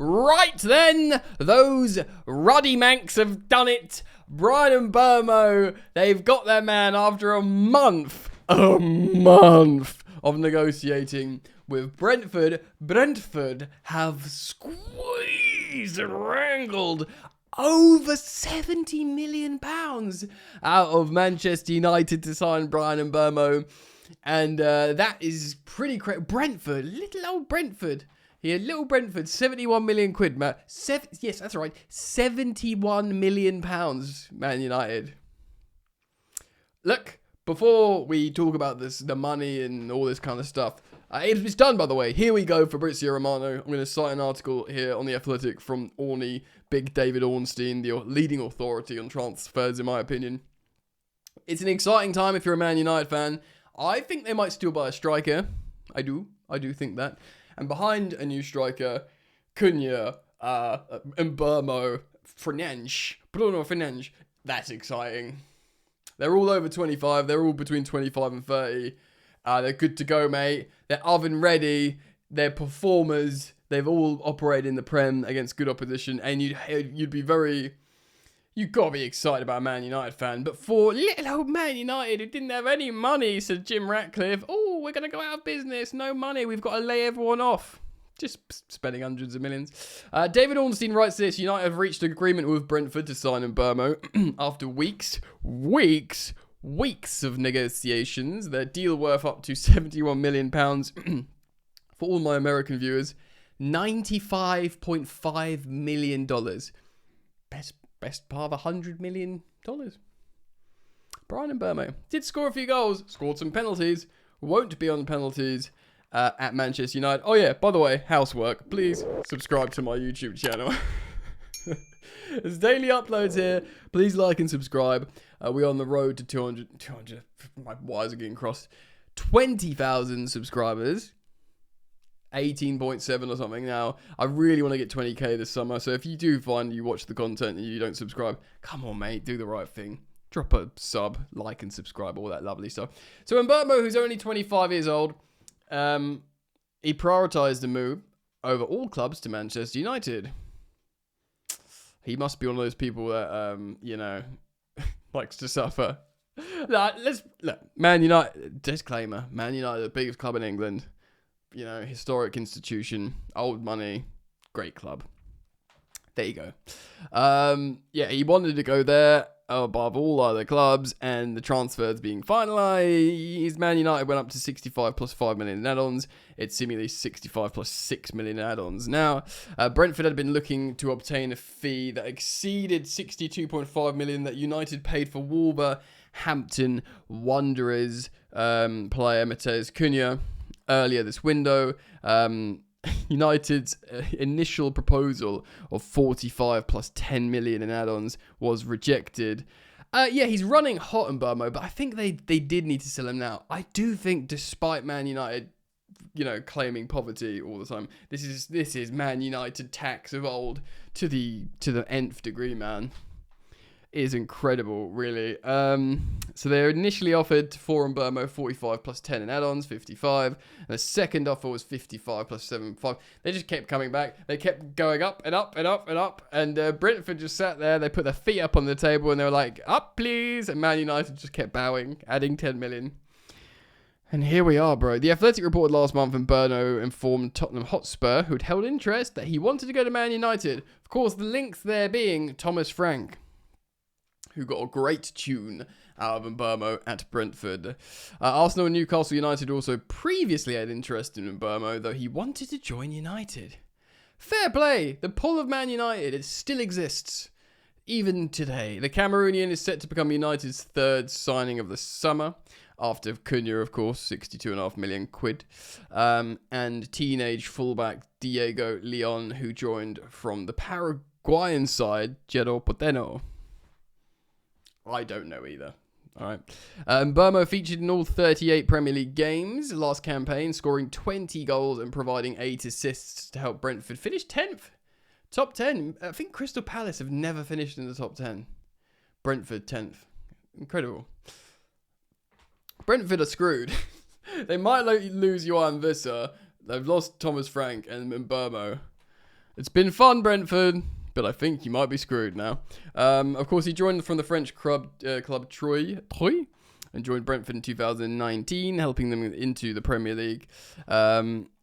Right then, those ruddy Mancs have done it. Bryan and Mbeumo, they've got their man after a month of negotiating with Brentford. Brentford have squeezed and wrangled over £70 million out of Manchester United to sign Bryan and Mbeumo. And that is pretty crazy. Brentford, little old Brentford. Here, little Brentford, 71 million quid, man. Yes, that's right. 71 million pounds, Man United. Look, before we talk about this, the money and all this kind of stuff, it's done, by the way. Here we go, Fabrizio Romano. I'm going to cite an article here on The Athletic from Orney, Big David Ornstein, the leading authority on transfers, in my opinion. It's an exciting time if you're a Man United fan. I think they might still buy a striker. I do think that. And behind a new striker, Cunha, Mbeumo, Bruno Fernandes, that's exciting. They're all over 25. They're all between 25 and 30. They're good to go, mate. They're oven ready. They're performers. They've all operated in the Prem against good opposition. And you've got to be excited about a Man United fan. But for little old Man United who didn't have any money, said Jim Ratcliffe, we're going to go out of business. No money. We've got to lay everyone off. Just spending hundreds of millions. David Ornstein writes this. United have reached an agreement with Brentford to sign Mbeumo after weeks of negotiations. Their deal worth up to £71 million. For all my American viewers, $95.5 million. Best part of $100 million. Bryan and Mbeumo did score a few goals, scored some penalties, won't be on penalties at Manchester United. Oh yeah, by the way, housework. Please subscribe to my YouTube channel. There's daily uploads here. Please like and subscribe. We're on the road to 200, my wires are getting crossed. 20,000 subscribers. 18.7 or something now. I really want to get 20k this summer. So if you do find you watch the content and you don't subscribe, come on, mate, do the right thing. Drop a sub, like and subscribe, all that lovely stuff. So Mbeumo, who's only 25 years old, he prioritised the move over all clubs to Manchester United. He must be one of those people that, likes to suffer. Look, Man United, disclaimer, Man United, the biggest club in England. Historic institution, old money, great club. There you go. He wanted to go there above all other clubs, and the transfers being finalised, Man United went up to 65 plus 5 million in add-ons. It's seemingly 65 plus 6 million in add-ons. Now, Brentford had been looking to obtain a fee that exceeded 62.5 million that United paid for Wolverhampton Wanderers player Matheus Cunha earlier this window. United's initial proposal of 45 plus 10 million in add-ons was rejected. He's running hot in Mbeumo, but I think they did need to sell him now. I do think, despite Man United, claiming poverty all the time, this is Man United tax of old to the nth degree, man. It is incredible, really. So they initially offered for Mbeumo 45 plus 10 in add-ons, 55. And the second offer was 55 plus 7.5. They just kept coming back. They kept going up and up and up and up. And Brentford just sat there. They put their feet up on the table and they were like, up, please. And Man United just kept bowing, adding 10 million. And here we are, bro. The Athletic reported last month, and Mbeumo informed Tottenham Hotspur, who'd held interest, that he wanted to go to Man United. Of course, the links there being Thomas Frank, who got a great tune out of Mbeumo at Brentford. Arsenal and Newcastle United also previously had interest in Mbeumo, though he wanted to join United. Fair play! The pull of Man United, it still exists, even today. The Cameroonian is set to become United's third signing of the summer, after Cunha, of course, 62.5 million quid, and teenage fullback Diego Leon, who joined from the Paraguayan side, Cerro Porteño. I don't know either. All right. Mbeumo featured in all 38 Premier League games last campaign, scoring 20 goals and providing 8 assists to help Brentford finish 10th. Top 10. I think Crystal Palace have never finished in the top 10. Brentford 10th. Incredible. Brentford are screwed. They might lose Johan Visser. They've lost Thomas Frank and Mbeumo. It's been fun, Brentford, but I think you might be screwed now. Of course, he joined from the French club Troyes, and joined Brentford in 2019, helping them into the Premier League.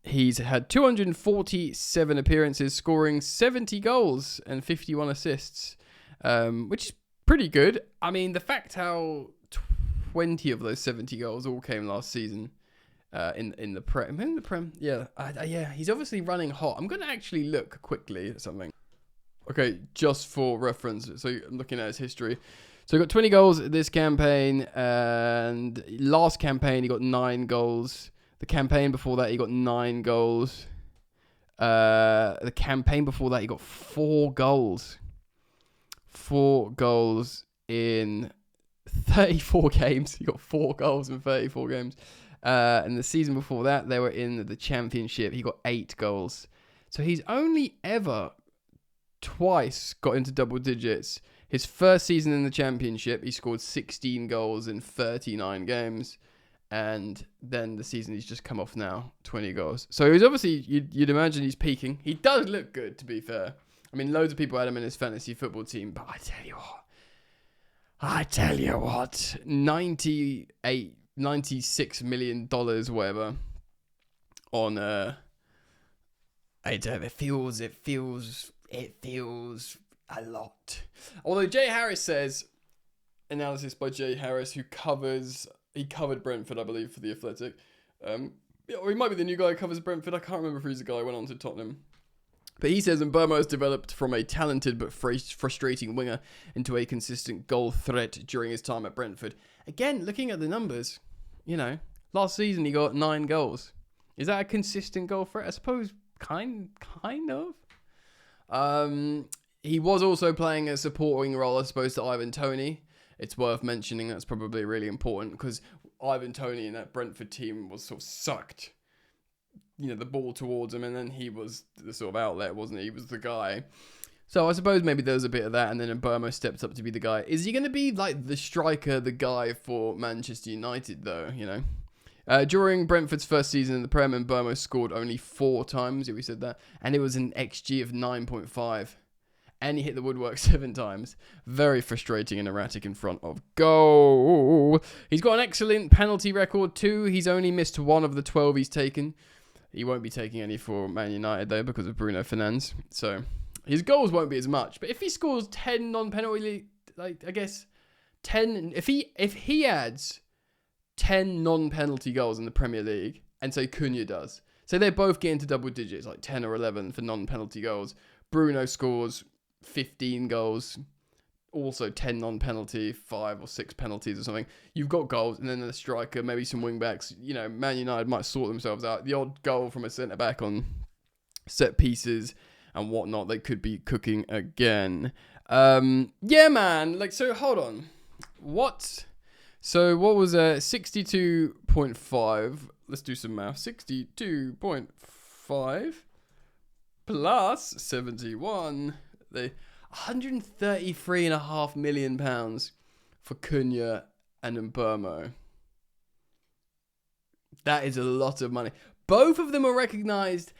He's had 247 appearances, scoring 70 goals and 51 assists, which is pretty good. I mean, the fact how 20 of those 70 goals all came last season in the Prem. Yeah, he's obviously running hot. I'm going to actually look quickly at something. Okay, just for reference, so I'm looking at his history. So he got 20 goals this campaign, and last campaign he got 9 goals. The campaign before that he got 9 goals. The campaign before that he got 4 goals. 4 goals in 34 games. He got 4 goals in 34 games. And the season before that, they were in the Championship. He got 8 goals. So he's only ever twice got into double digits. His first season in the Championship, he scored 16 goals in 39 games. And then the season he's just come off now, 20 goals. So he's obviously, you'd imagine he's peaking. He does look good, to be fair. I mean, loads of people had him in his fantasy football team. But I tell you what, $96 million, whatever, on it feels a lot. Although Jay Harris says, analysis by Jay Harris, he covered Brentford, I believe, for The Athletic. Or he might be the new guy who covers Brentford. I can't remember if he's the guy who went on to Tottenham. But he says Mbeumo has developed from a talented but frustrating winger into a consistent goal threat during his time at Brentford. Again, looking at the numbers, last season he got 9 goals. Is that a consistent goal threat? I suppose kind of. He was also playing a supporting role, I suppose, to Ivan Toney. It's worth mentioning. That's probably really important because Ivan Toney in that Brentford team was sort of sucked the ball towards him, and then he was the sort of outlet, wasn't he? He was the guy. So I suppose maybe there was a bit of that, and then Mbeumo stepped up to be the guy. Is he going to be like the striker, the guy for Manchester United, though, During Brentford's first season in the Prem, Mbeumo scored only 4 times, we said that, and it was an XG of 9.5. And he hit the woodwork 7 times. Very frustrating and erratic in front of goal. He's got an excellent penalty record too. He's only missed 1 of the 12 he's taken. He won't be taking any for Man United though because of Bruno Fernandes. So his goals won't be as much. But if he scores 10 non-penalty, I guess 10. If he adds 10 non-penalty goals in the Premier League, and say Cunha does, so they both get into double digits, like 10 or 11 for non-penalty goals. Bruno scores 15 goals, also 10 non-penalty, 5 or 6 penalties or something. You've got goals, and then the striker, maybe some wing-backs. Man United might sort themselves out. The odd goal from a centre-back on set pieces and whatnot, they could be cooking again. Yeah, man. So hold on. What? So what was 62.5? Let's do some math. 62.5 plus 71. The £133.5 million for Cunha and Mbeumo. That is a lot of money. Both of them are recognised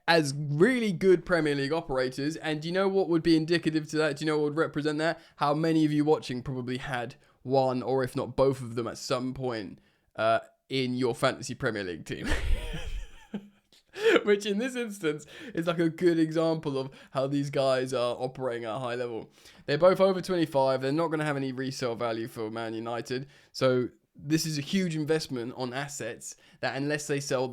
as really good Premier League operators. And do you know what would be indicative to that? Do you know what would represent that? How many of you watching probably had one, or if not both of them at some point in your fantasy Premier League team? Which in this instance is like a good example of how these guys are operating at a high level. They're both over 25. They're not going to have any resale value for Man United. So this is a huge investment on assets that unless they sell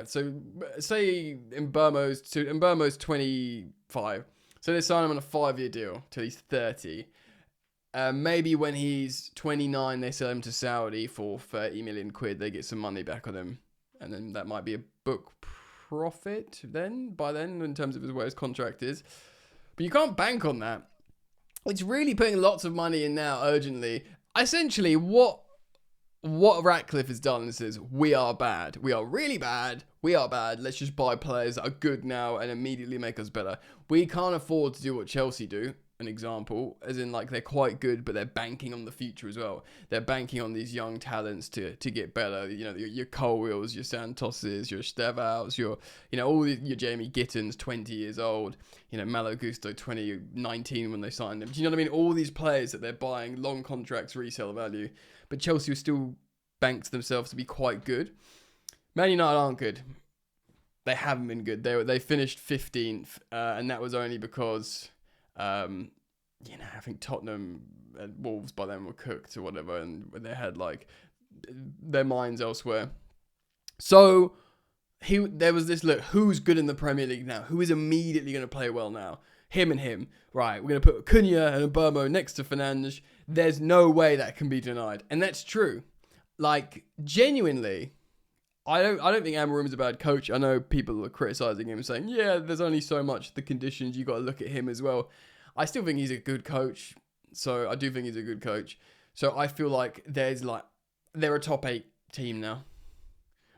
so say Mbeumo's 25. So they sign him on a 5-year deal till he's 30. Maybe when he's 29, they sell him to Saudi for 30 million quid. They get some money back on him. And then that might be a book profit by then in terms of where his contract is. But you can't bank on that. It's really putting lots of money in now urgently. Essentially, what Ratcliffe has done is says, we are bad. We are really bad. We are bad. Let's just buy players that are good now and immediately make us better. We can't afford to do what Chelsea do. an example, as in like they're quite good, but they're banking on the future as well. They're banking on these young talents to get better. You know, your Colwills, your Santoses, your Stevouts, your Jamie Gittins, 20 years old. You know, Malo Gusto, 2019 when they signed him. Do you know what I mean? All these players that they're buying, long contracts, resale value. But Chelsea are still banked themselves to be quite good. Man United aren't good. They haven't been good. They finished 15th, and that was only because, I think Tottenham and Wolves by then were cooked or whatever, and they had like their minds elsewhere. So there was this look. Who's good in the Premier League now? Who is immediately going to play well now? Him and him. Right, we're going to put Cunha and Mbeumo next to Fernandes. There's no way that can be denied, and that's true. Like genuinely. I don't think Amorim's a bad coach. I know people are criticising him, saying, yeah, there's only so much the conditions. You got to look at him as well. I still think he's a good coach. So I do think he's a good coach. So I feel like they're a top 8 team now.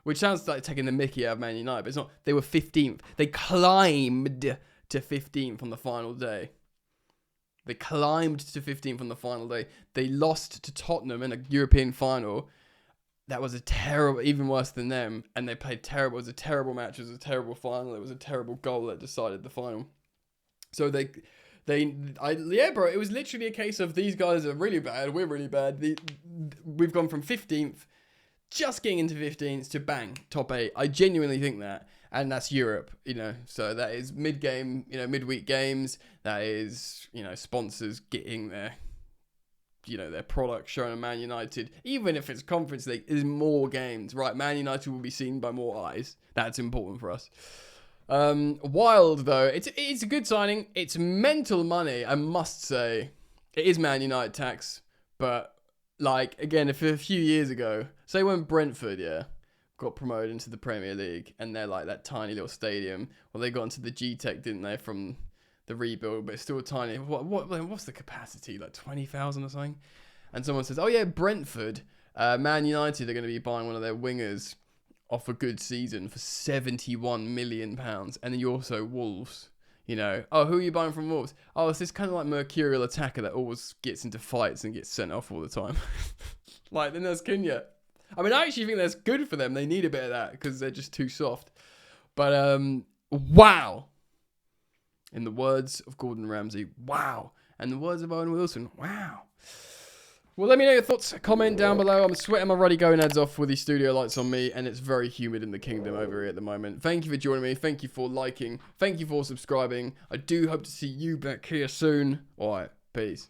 Which sounds like taking the mickey out of Man United, but it's not. They were 15th. They climbed to 15th on the final day. They climbed to 15th on the final day. They lost to Tottenham in a European final. That was a terrible, even worse than them, and they played terrible. It was a terrible match. It was a terrible final. It was a terrible goal that decided the final. So bro, it was literally a case of these guys are really bad. We're really bad. We've gone from 15th, just getting into 15th to bang, top 8. I genuinely think that, and that's Europe, So that is mid-game, midweek games. That is, sponsors getting their product shown on Man United. Even if it's Conference League, there's more games, right? Man United will be seen by more eyes. That's important for us. Wild, though. It's a good signing. It's mental money, I must say. It is Man United tax. But, again, if a few years ago, say when Brentford, got promoted into the Premier League, and they're like that tiny little stadium. Well, they got into the G-Tech, didn't they, from the rebuild, but it's still tiny. What's the capacity? Like 20,000 or something? And someone says, oh yeah, Brentford, Man United are going to be buying one of their wingers off a good season for £71 million. And then you also Wolves, oh, who are you buying from Wolves? Oh, it's this kind of like mercurial attacker that always gets into fights and gets sent off all the time. Then there's Cunha. I mean, I actually think that's good for them. They need a bit of that because they're just too soft. But, wow. In the words of Gordon Ramsay, wow. And the words of Owen Wilson, wow. Well, let me know your thoughts. Comment down below. I'm sweating my ruddy gonads off with these studio lights on me, and it's very humid in the kingdom over here at the moment. Thank you for joining me. Thank you for liking. Thank you for subscribing. I do hope to see you back here soon. All right, peace.